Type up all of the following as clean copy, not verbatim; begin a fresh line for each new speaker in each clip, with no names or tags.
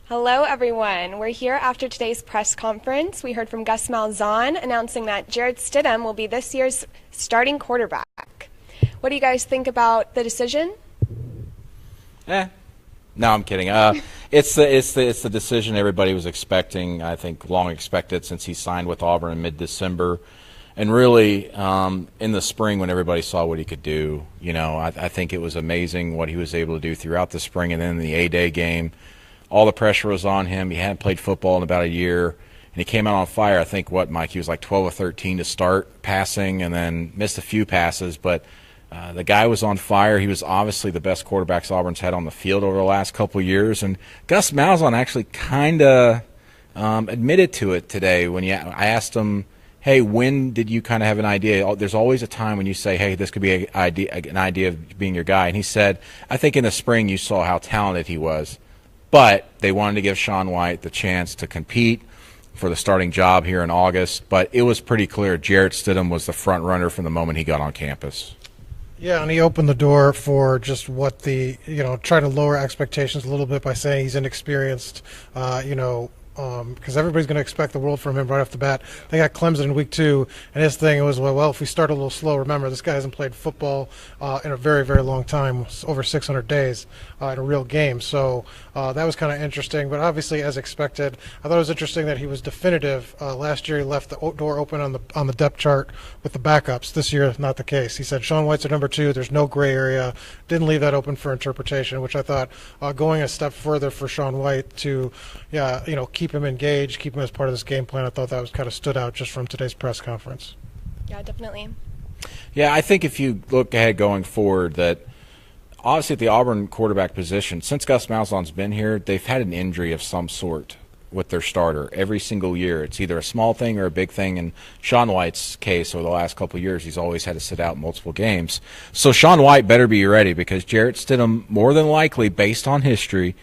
Hello, everyone. We're here after today's press conference. We heard from Gus Malzahn announcing that Jarrett Stidham will be this year's starting quarterback. What do you guys think about the decision?
No, I'm kidding. It's the decision everybody was expecting. I think long expected since he signed with Auburn in mid-December, and really in the spring when everybody saw what he could do. I think it was amazing what he was able to do throughout the spring, and then in the A-Day game, all the pressure was on him. He hadn't played football in about a year, and he came out on fire. I think Mike? He was like 12 or 13 to start passing, and then missed a few passes, but. The guy was on fire. He was obviously the best quarterbacks Auburn's had on the field over the last couple of years. And Gus Malzahn actually kind of admitted to it today when I asked him, hey, when did you kind of have an idea? There's always a time when you say, hey, this could be an idea of being your guy. And he said, I think in the spring you saw how talented he was. But they wanted to give Shaun White the chance to compete for the starting job here in August. But it was pretty clear Jarrett Stidham was the front runner from the moment he got on campus.
Yeah, and he opened the door for just what trying to lower expectations a little bit by saying he's inexperienced, because everybody's going to expect the world from him right off the bat. They got Clemson in week 2, and his thing was, well, if we start a little slow, remember, this guy hasn't played football in a very, very long time, over 600 days in a real game. So that was kind of interesting, but obviously, as expected, I thought it was interesting that he was definitive. Last year, he left the door open on the depth chart with the backups. This year, not the case. He said Shaun White's at number 2. There's no gray area. Didn't leave that open for interpretation, which I thought going a step further for Shaun White to, keep him engaged, keep him as part of this game plan. I thought that was kind of stood out just from today's press conference.
Yeah, definitely.
Yeah, I think if you look ahead going forward that obviously at the Auburn quarterback position, since Gus Malzahn's been here, they've had an injury of some sort with their starter every single year. It's either a small thing or a big thing. In Shaun White's case, over the last couple of years, he's always had to sit out multiple games. So Shaun White better be ready because Jarrett Stidham, more than likely, based on history,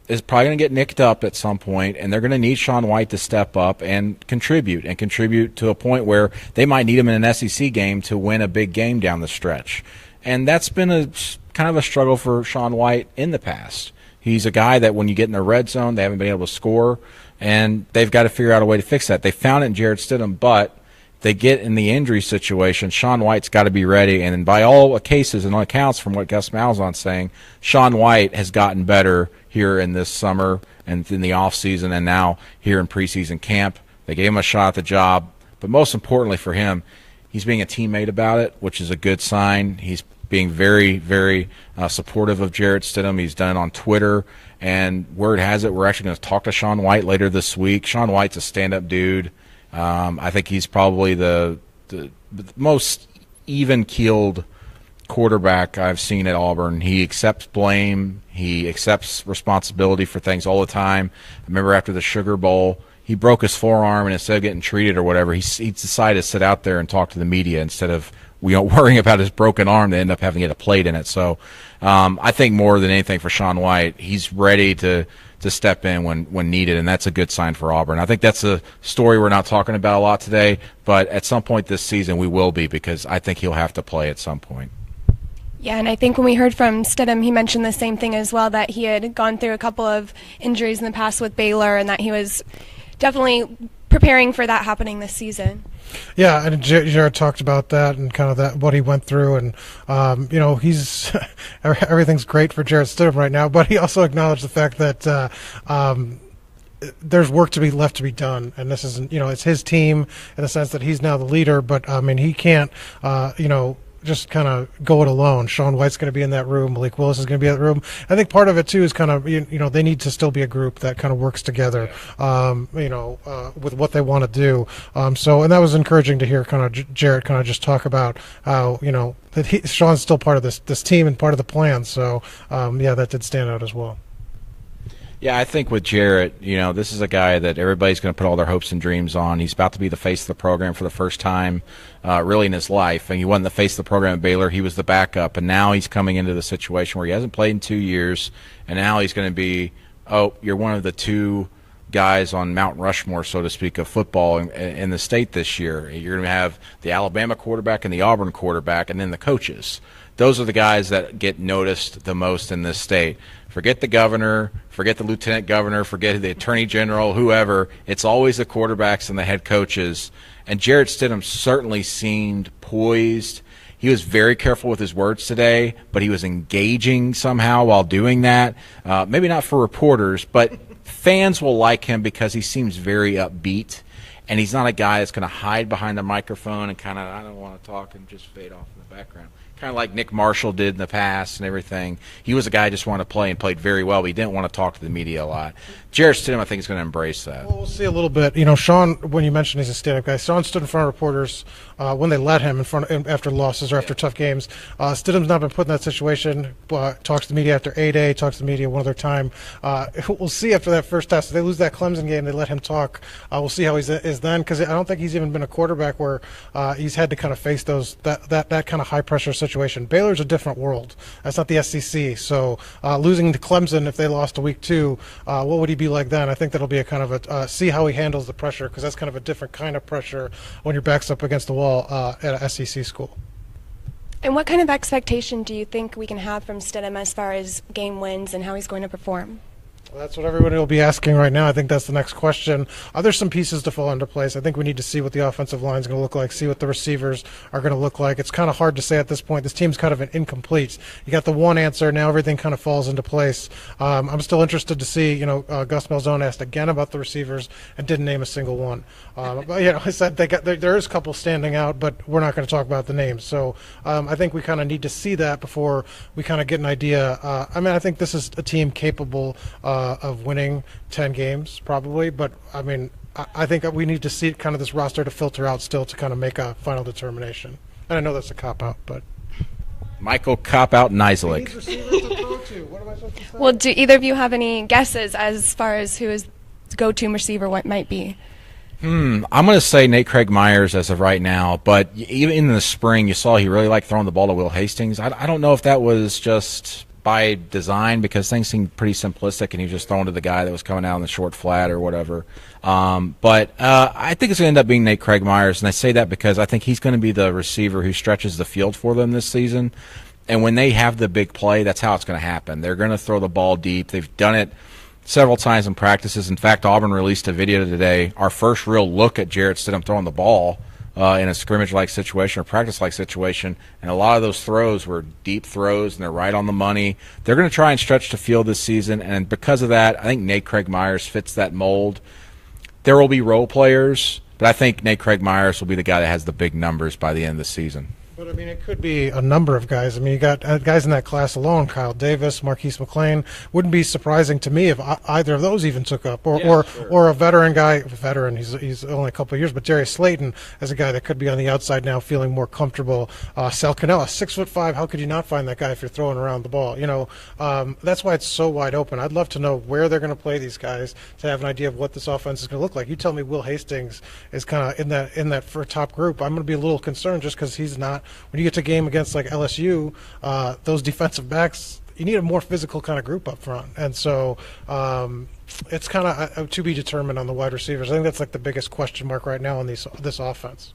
is probably going to get nicked up at some point, and they're going to need Shaun White to step up and contribute to a point where they might need him in an SEC game to win a big game down the stretch. And that's been a kind of a struggle for Shaun White in the past. He's a guy that when you get in the red zone, they haven't been able to score, and they've got to figure out a way to fix that. They found it in Jarrett Stidham, but they get in the injury situation, Shaun White's got to be ready. And by all cases and all accounts from what Gus Malzahn's saying, Shaun White has gotten better here in this summer and in the offseason and now here in preseason camp. They gave him a shot at the job. But most importantly for him, he's being a teammate about it, which is a good sign. He's being very, very supportive of Jarrett Stidham. He's done it on Twitter. And word has it, we're actually going to talk to Shaun White later this week. Shaun White's a stand-up dude. I think he's probably the most even-keeled quarterback I've seen at Auburn. He accepts blame. He accepts responsibility for things all the time. I remember after the Sugar Bowl, he broke his forearm, and instead of getting treated or whatever, he decided to sit out there and talk to the media instead of worrying about his broken arm. They end up having to get a plate in it. So I think more than anything for Shaun White, he's ready to step in when needed, and that's a good sign for Auburn. I think that's a story we're not talking about a lot today, but at some point this season we will be because I think he'll have to play at some point.
Yeah, and I think when we heard from Stidham, he mentioned the same thing as well, that he had gone through a couple of injuries in the past with Baylor and that he was definitely preparing for that happening this season.
Yeah, and Jarrett talked about that and kind of that what he went through, and he's everything's great for Jarrett Stidham right now, but he also acknowledged the fact that there's work to be left to be done, and this isn't it's his team in the sense that he's now the leader, but I mean he can't just kind of go it alone. Shaun White's going to be in that room. Malik Willis is going to be in that room. I think part of it too is kind of they need to still be a group that kind of works together, with what they want to do. And that was encouraging to hear. Kind of Jarrett kind of just talk about how that Shaun's still part of this team and part of the plan. So that did stand out as well.
Yeah, I think with Jarrett, this is a guy that everybody's going to put all their hopes and dreams on. He's about to be the face of the program for the first time really in his life. And he wasn't the face of the program at Baylor. He was the backup. And now he's coming into the situation where he hasn't played in 2 years. And now he's going to be, you're one of the 2 guys on Mount Rushmore, so to speak, of football in the state this year. You're going to have the Alabama quarterback and the Auburn quarterback and then the coaches. Those are the guys that get noticed the most in this state. Forget the governor, forget the lieutenant governor, forget the attorney general, whoever. It's always the quarterbacks and the head coaches. And Jarrett Stidham certainly seemed poised. He was very careful with his words today, but he was engaging somehow while doing that. Maybe not for reporters, but fans will like him because he seems very upbeat. And he's not a guy that's going to hide behind the microphone and kind of, I don't want to talk, and just fade off in the background. Kind of like Nick Marshall did in the past and everything. He was a guy who just wanted to play and played very well, but he didn't want to talk to the media a lot. Jarrett Stidham, I think, is going to embrace that.
Well, we'll see a little bit. You know, Sean, when you mentioned he's a stand-up guy, Sean stood in front of reporters when they let him in front after losses or after tough games. Stidham's not been put in that situation. Talks to the media after A-Day, talks to the media one other time. We'll see after that first test. If they lose that Clemson game, they let him talk. We'll see how he is then, because I don't think he's even been a quarterback where he's had to kind of face that kind of high-pressure situation. Baylor's a different world. That's not the SEC. So losing to Clemson, if they lost to week 2, what would he be like then? I think that'll be a kind of a see how he handles the pressure, because that's kind of a different kind of pressure when your back's up against the wall at a SEC school.
And what kind of expectation do you think we can have from Stidham as far as game wins and how he's going to perform?
Well, that's what everybody will be asking right now. I think that's the next question. There's some pieces to fall into place. I think we need to see what the offensive line is going to look like, see what the receivers are going to look like. It's kind of hard to say at this point. This team's kind of an incomplete. You got the one answer. Now everything kind of falls into place. I'm still interested to see, Gus Malzahn asked again about the receivers and didn't name a single one. But, I said there is a couple standing out, but we're not going to talk about the names. So I think we kind of need to see that before we kind of get an idea. I think this is a team capable of winning 10 games probably, but I think we need to see kind of this roster to filter out still to kind of make a final determination. And I know that's a cop-out, but
Michael Cop-Out Nizilik.
What am I supposed to say?
Well, do either of you have any guesses as far as who his go-to receiver what might be?
I'm going to say Nate Craig Myers as of right now, but even in the spring you saw he really liked throwing the ball to Will Hastings. I don't know if that was just by design, because things seemed pretty simplistic and he was just throwing to the guy that was coming out in the short flat or whatever. But I think it's going to end up being Nate Craig Myers, and I say that because I think he's going to be the receiver who stretches the field for them this season. And when they have the big play, that's how it's going to happen. They're going to throw the ball deep. They've done it several times in practices. In fact, Auburn released a video today, our first real look at Jarrett Stidham throwing the ball in a scrimmage-like situation or practice-like situation, and a lot of those throws were deep throws, and they're right on the money. They're going to try and stretch the field this season, and because of that, I think Nate Craig Myers fits that mold. There will be role players, but I think Nate Craig Myers will be the guy that has the big numbers by the end of the season.
But, it could be a number of guys. You got guys in that class alone, Kyle Davis, Marquise McClain. Wouldn't be surprising to me if either of those even took up. Or a veteran guy, he's only a couple of years, but Darius Slayton as a guy that could be on the outside now feeling more comfortable. Sal Cannella, 6'5", how could you not find that guy if you're throwing around the ball? That's why it's so wide open. I'd love to know where they're going to play these guys to have an idea of what this offense is going to look like. You tell me Will Hastings is kind of in that for top group. I'm going to be a little concerned just because he's not. When you get to a game against like LSU, those defensive backs, you need a more physical kind of group up front. And so it's kind of to be determined on the wide receivers. I think that's like the biggest question mark right now on this offense.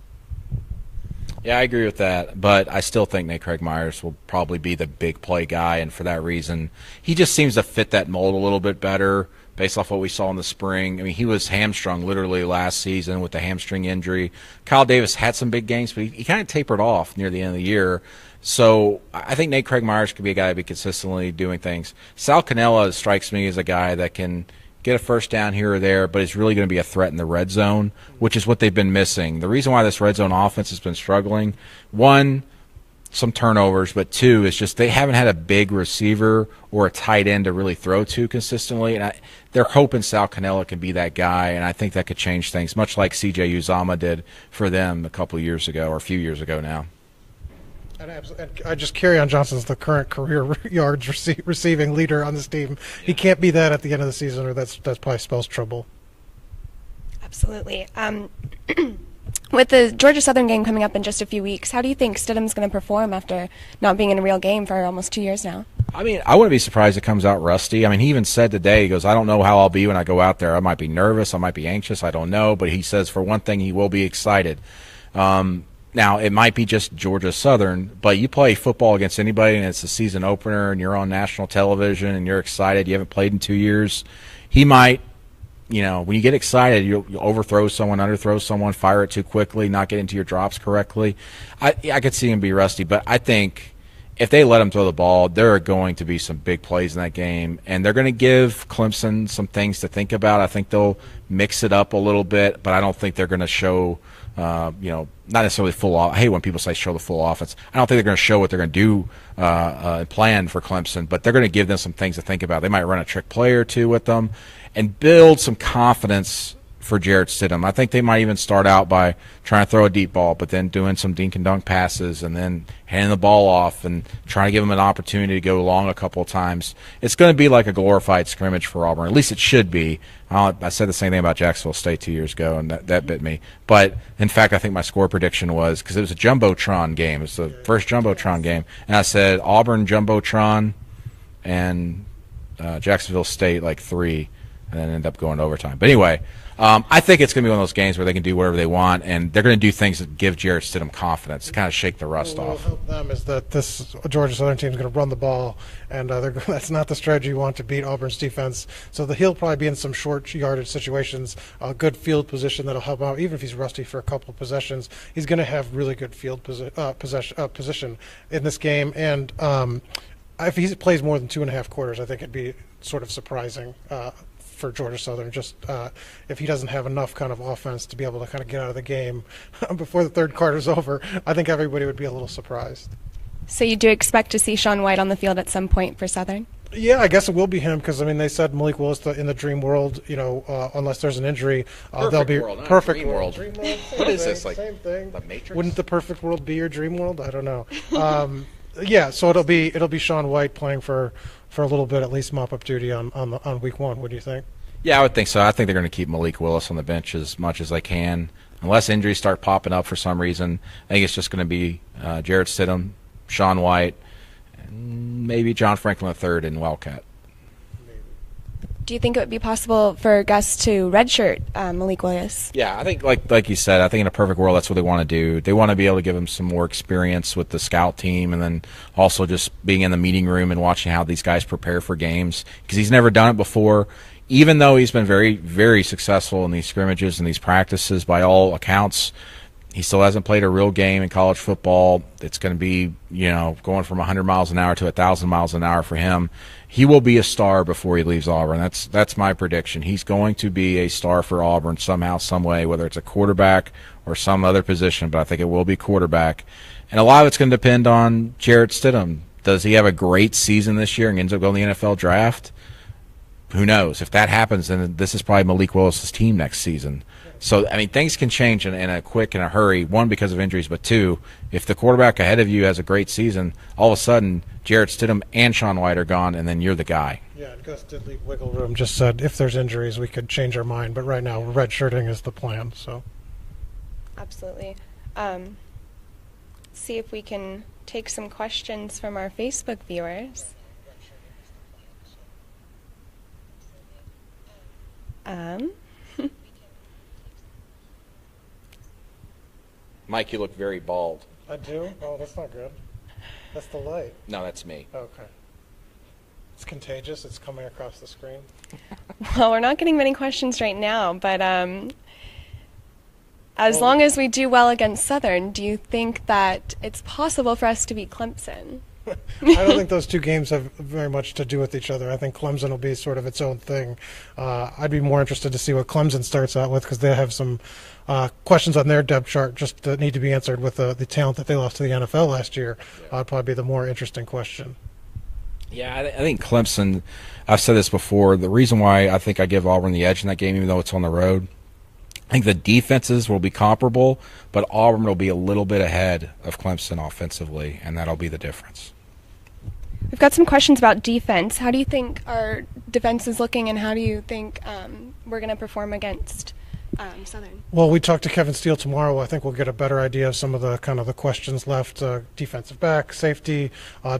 Yeah, I agree with that, but I still think Nate Craig Myers will probably be the big play guy, and for that reason, he just seems to fit that mold a little bit better based off what we saw in the spring. He was hamstrung literally last season with the hamstring injury. Kyle Davis had some big games, but he kind of tapered off near the end of the year. So I think Nate Craig Myers could be a guy to be consistently doing things. Sal Cannella strikes me as a guy that can get a first down here or there, but is really going to be a threat in the red zone, which is what they've been missing. The reason why this red zone offense has been struggling, one, some turnovers, but two, is just they haven't had a big receiver or a tight end to really throw to consistently. And they're hoping Sal Cannella can be that guy, and I think that could change things, much like C.J. Uzomah did for them a couple of years ago, or a few years ago now.
And I just Kerryon Johnson's the current career yards receiving leader on this team. Yeah. He can't be that at the end of the season, or that's probably spells trouble.
Absolutely. With the Georgia Southern game coming up in just a few weeks, how do you think Stidham's going to perform after not being in a real game for almost 2 years now?
I wouldn't be surprised if it comes out rusty. He even said today, he goes, I don't know how I'll be when I go out there. I might be nervous. I might be anxious. I don't know. But he says, for one thing, he will be excited. Now, Now, it might be just Georgia Southern, but you play football against anybody and it's a season opener and you're on national television and you're excited, you haven't played in 2 years, he might, when you get excited, you'll overthrow someone, underthrow someone, fire it too quickly, not get into your drops correctly. I could see him be rusty, but I think if they let him throw the ball, there are going to be some big plays in that game, and they're going to give Clemson some things to think about. I think they'll mix it up a little bit, but I don't think they're going to show not necessarily full off. I hate when people say show the full offense. I don't think they're going to show what they're going to do plan for Clemson, but they're going to give them some things to think about. They might run a trick play or two with them and build some confidence for Jarrett Stidham. I think they might even start out by trying to throw a deep ball, but then doing some dink and dunk passes and then handing the ball off and trying to give them an opportunity to go long a couple of times. It's going to be like a glorified scrimmage for Auburn. At least it should be. I said the same thing about Jacksonville State 2 years ago, and that bit me. But, in fact, I think my score prediction was, because it was a Jumbotron game. It was the first Jumbotron game. And I said Auburn, Jumbotron, and Jacksonville State like 3, and then end up going to overtime. But anyway, I think it's going to be one of those games where they can do whatever they want, and they're going to do things that give Jarrett Stidham confidence, kind of shake the rust off.
What will help them is that this Georgia Southern team is going to run the ball, and that's not the strategy you want to beat Auburn's defense. So he'll probably be in some short yardage situations, a good field position that'll help out. Even if he's rusty for a couple of possessions, he's going to have really good field position in this game. And if he plays more than 2.5 quarters, I think it'd be sort of surprising for Georgia Southern, just if he doesn't have enough kind of offense to be able to kind of get out of the game before the third quarter's over. I think everybody would be a little surprised.
So you do expect to see Shaun White on the field at some point for Southern?
Yeah, I guess it will be him because, they said Malik Willis in the dream world, unless there's an injury, they'll be
world,
perfect
dream world.
Dream world.
What is this, like
same thing.
The Matrix?
Wouldn't the perfect world be your dream world? I don't know. Yeah, so it'll be Shaun White playing for a little bit, at least mop up duty on week 1. What do you think?
Yeah, I would think so. I think they're going to keep Malik Willis on the bench as much as they can. Unless injuries start popping up for some reason, I think it's just going to be Jarrett Stidham, Shaun White, and maybe John Franklin III in Wildcat.
Do you think it would be possible for Gus to redshirt Malik Willis?
Yeah, I think like you said, I think in a perfect world that's what they want to do. They want to be able to give him some more experience with the scout team and then also just being in the meeting room and watching how these guys prepare for games because he's never done it before. Even though he's been very, very successful in these scrimmages and these practices by all accounts, he still hasn't played a real game in college football. It's going to be, going from 100 miles an hour to 1,000 miles an hour for him. He will be a star before he leaves Auburn. That's my prediction. He's going to be a star for Auburn somehow, some way, whether it's a quarterback or some other position, but I think it will be quarterback. And a lot of it's going to depend on Jarrett Stidham. Does he have a great season this year and ends up going to the NFL draft? Who knows? If that happens, then this is probably Malik Willis' team next season. So, things can change in a quick and a hurry, one, because of injuries, but two, if the quarterback ahead of you has a great season, all of a sudden Jarrett Stidham and Shaun White are gone, and then you're the guy.
Yeah, and Gus did leave wiggle room, just said if there's injuries, we could change our mind, but right now redshirting is the plan. So,
absolutely. See if we can take some questions from our Facebook viewers.
Mike, you look very bald.
I do? Oh, that's not good. That's the light.
No, that's me.
Okay. It's contagious. It's coming across the screen.
Well, we're not getting many questions right now, but as long as we do well against Southern, do you think that it's possible for us to beat Clemson?
I don't think those two games have very much to do with each other. I think Clemson will be sort of its own thing. I'd be more interested to see what Clemson starts out with because they have some questions on their depth chart just that need to be answered with the talent that they lost to the NFL last year. Would probably be the more interesting question.
Yeah, I think Clemson, I've said this before, the reason why I think I give Auburn the edge in that game, even though it's on the road, I think the defenses will be comparable, but Auburn will be a little bit ahead of Clemson offensively, and that'll be the difference.
We've got some questions about defense. How do you think our defense is looking, and how do you think we're going to perform against Southern.
Well, we talked to Kevin Steele tomorrow. I think we'll get a better idea of some of the kind of the questions left, defensive back, safety,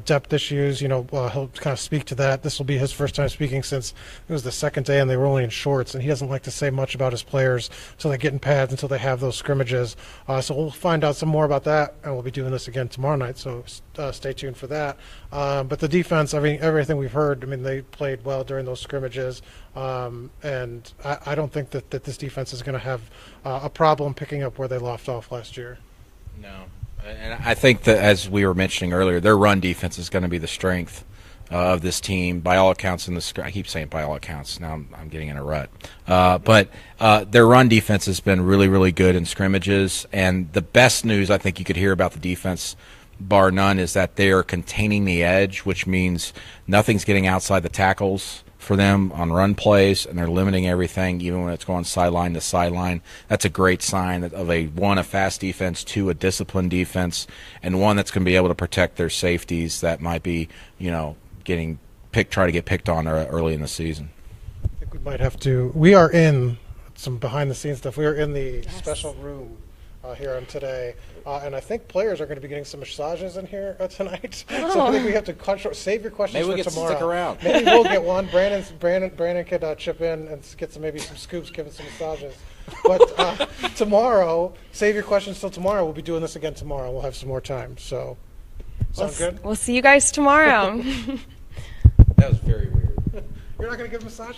depth issues. He'll kind of speak to that. This will be his first time speaking since it was the second day and they were only in shorts, and he doesn't like to say much about his players until they get in pads, until they have those scrimmages. So we'll find out some more about that, and we'll be doing this again tomorrow night, so stay tuned for that. But the defense, everything we've heard, they played well during those scrimmages, and I don't think that this defense is going to have a problem picking up where they left off last year.
No. And I think that, as we were mentioning earlier, their run defense is going to be the strength of this team. By all accounts, I keep saying by all accounts. Now I'm getting in a rut. But their run defense has been really, really good in scrimmages. And the best news I think you could hear about the defense, bar none, is that they are containing the edge, which means nothing's getting outside the tackles for them on run plays, and they're limiting everything, even when it's going sideline to sideline. That's a great sign of a fast defense, two, a disciplined defense, and one that's going to be able to protect their safeties that might be, getting try to get picked on early in the season.
I think we might have to. We are in some behind-the-scenes stuff. We are in the special room here on today, and I think players are going to be getting some massages in here tonight. So I think we have to cut short. Save your questions
for tomorrow. Maybe we get to stick around.
Maybe we'll get one. Brandon could chip in and get maybe some scoops, give us some massages. But tomorrow, save your questions till tomorrow. We'll be doing this again tomorrow. We'll have some more time. So, sound good?
We'll see you guys tomorrow.
That was very weird.
You're not going to give a massage?